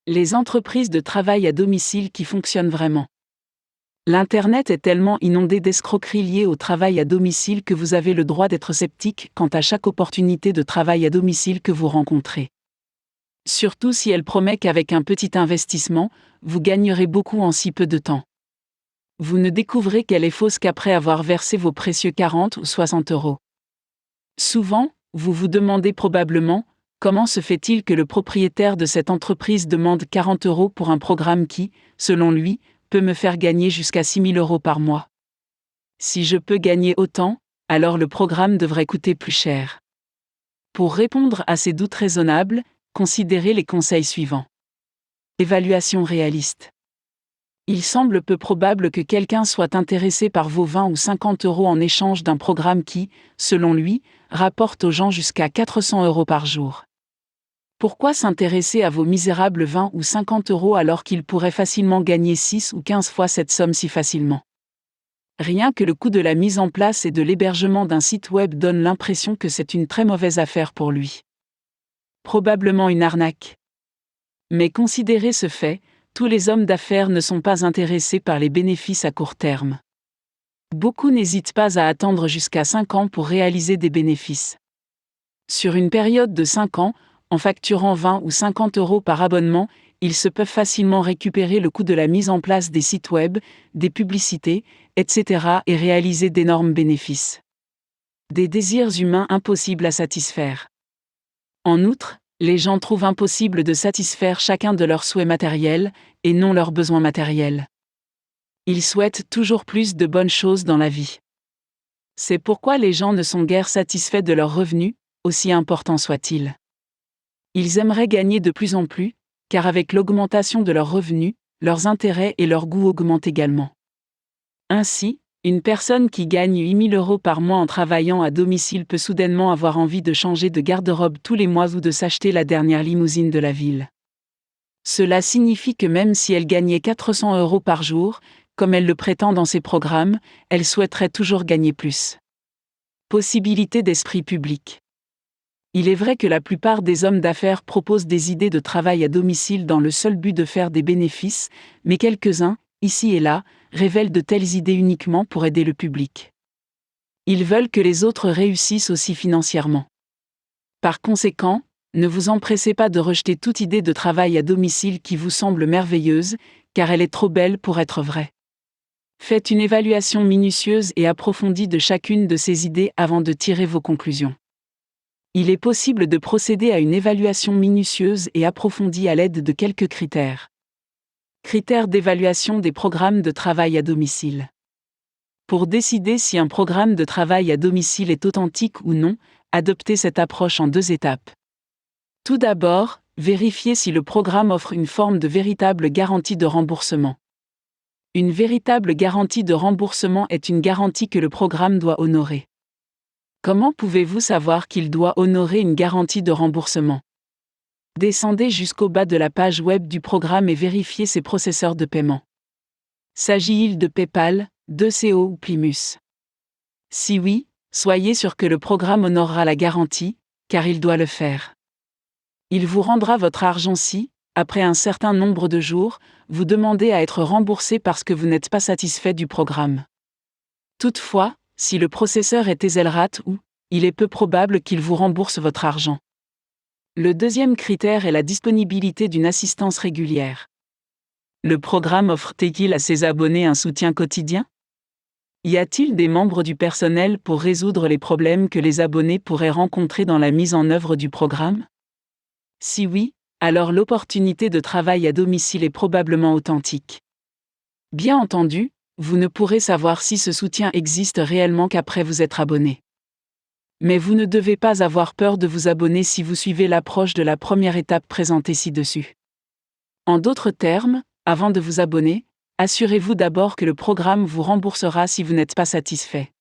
Les entreprises de travail à domicile qui fonctionnent vraiment. L'Internet est tellement inondé d'escroqueries liées au travail à domicile que vous avez le droit d'être sceptique quant à chaque opportunité de travail à domicile que vous rencontrez. Surtout si elle promet qu'avec un petit investissement, vous gagnerez beaucoup en si peu de temps. Vous ne découvrez qu'elle est fausse qu'après avoir versé vos précieux 40 ou 60 euros. Souvent, vous vous demandez probablement, comment se fait-il que le propriétaire de cette entreprise demande 40 euros pour un programme qui, selon lui, peut me faire gagner jusqu'à 6 000 euros par mois? Si je peux gagner autant, alors le programme devrait coûter plus cher. Pour répondre à ces doutes raisonnables, considérez les conseils suivants. Évaluation réaliste. Il semble peu probable que quelqu'un soit intéressé par vos 20 ou 50 euros en échange d'un programme qui, selon lui, rapporte aux gens jusqu'à 400 euros par jour. Pourquoi s'intéresser à vos misérables 20 ou 50 euros alors qu'il pourrait facilement gagner 6 ou 15 fois cette somme si facilement? Rien que le coût de la mise en place et de l'hébergement d'un site web donne l'impression que c'est une très mauvaise affaire pour lui. Probablement une arnaque. Mais considérez ce fait, tous les hommes d'affaires ne sont pas intéressés par les bénéfices à court terme. Beaucoup n'hésitent pas à attendre jusqu'à 5 ans pour réaliser des bénéfices. Sur une période de 5 ans, en facturant 20 ou 50 euros par abonnement, ils se peuvent facilement récupérer le coût de la mise en place des sites web, des publicités, etc. et réaliser d'énormes bénéfices. Des désirs humains impossibles à satisfaire. En outre, les gens trouvent impossible de satisfaire chacun de leurs souhaits matériels, et non leurs besoins matériels. Ils souhaitent toujours plus de bonnes choses dans la vie. C'est pourquoi les gens ne sont guère satisfaits de leurs revenus, aussi importants soient-ils. Ils aimeraient gagner de plus en plus, car avec l'augmentation de leurs revenus, leurs intérêts et leurs goûts augmentent également. Ainsi, une personne qui gagne 8 000 euros par mois en travaillant à domicile peut soudainement avoir envie de changer de garde-robe tous les mois ou de s'acheter la dernière limousine de la ville. Cela signifie que même si elle gagnait 400 euros par jour, comme elle le prétend dans ses programmes, elle souhaiterait toujours gagner plus. Possibilité d'esprit public. Il est vrai que la plupart des hommes d'affaires proposent des idées de travail à domicile dans le seul but de faire des bénéfices, mais quelques-uns, ici et là, révèlent de telles idées uniquement pour aider le public. Ils veulent que les autres réussissent aussi financièrement. Par conséquent, ne vous empressez pas de rejeter toute idée de travail à domicile qui vous semble merveilleuse, car elle est trop belle pour être vraie. Faites une évaluation minutieuse et approfondie de chacune de ces idées avant de tirer vos conclusions. Il est possible de procéder à une évaluation minutieuse et approfondie à l'aide de quelques critères. Critères d'évaluation des programmes de travail à domicile. Pour décider si un programme de travail à domicile est authentique ou non, adoptez cette approche en 2 étapes. Tout d'abord, vérifiez si le programme offre une forme de véritable garantie de remboursement. Une véritable garantie de remboursement est une garantie que le programme doit honorer. Comment pouvez-vous savoir qu'il doit honorer une garantie de remboursement? Descendez jusqu'au bas de la page web du programme et vérifiez ses processeurs de paiement. S'agit-il de PayPal, de2CO ou Plymouth? Si oui, soyez sûr que le programme honorera la garantie, car il doit le faire. Il vous rendra votre argent si, après un certain nombre de jours, vous demandez à être remboursé parce que vous n'êtes pas satisfait du programme. Toutefois, si le processeur est Ethelrat ou, il est peu probable qu'il vous rembourse votre argent. Le deuxième critère est la disponibilité d'une assistance régulière. Le programme offre-t-il à ses abonnés un soutien quotidien? Y a-t-il des membres du personnel pour résoudre les problèmes que les abonnés pourraient rencontrer dans la mise en œuvre du programme? Si oui, alors l'opportunité de travail à domicile est probablement authentique. Bien entendu, vous ne pourrez savoir si ce soutien existe réellement qu'après vous être abonné. Mais vous ne devez pas avoir peur de vous abonner si vous suivez l'approche de la première étape présentée ci-dessus. En d'autres termes, avant de vous abonner, assurez-vous d'abord que le programme vous remboursera si vous n'êtes pas satisfait.